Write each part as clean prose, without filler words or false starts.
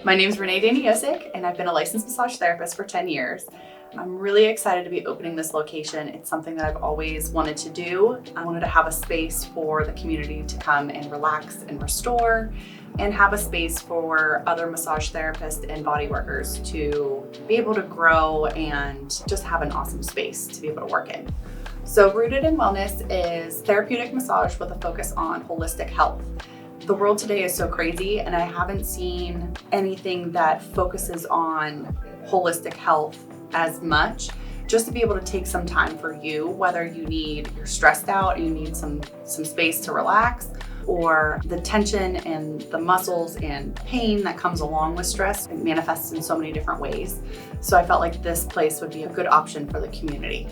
My name is Renee Daniocek, and I've been a licensed massage therapist for 10 years. I'm really excited to be opening this location. It's something that I've always wanted to do. I wanted to have a space for the community to come and relax and restore, and have a space for other massage therapists and body workers to be able to grow and just have an awesome space to be able to work in. So Rooted in Wellness is therapeutic massage with a focus on holistic health. The world today is so crazy, and I haven't seen anything that focuses on holistic health as much. Just to be able to take some time for you, whether you're stressed out and you need some space to relax, or the tension and the muscles and pain that comes along with stress. It manifests in so many different ways. So I felt like this place would be a good option for the community.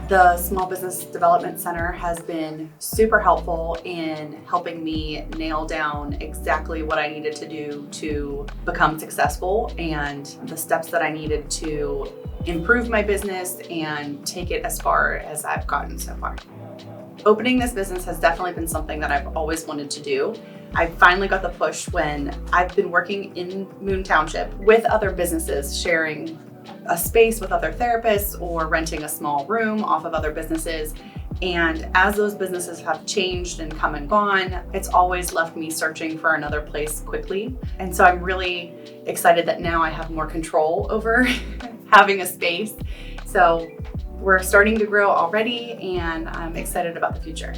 The Small Business Development Center has been super helpful in helping me nail down exactly what I needed to do to become successful and the steps that I needed to improve my business and take it as far as I've gotten so far. Opening this business has definitely been something that I've always wanted to do. I finally got the push when I've been working in Moon Township with other businesses, sharing a space with other therapists or renting a small room off of other businesses. And as those businesses have changed and come and gone, it's always left me searching for another place quickly. And so I'm really excited that now I have more control over having a space. So we're starting to grow already, and I'm excited about the future.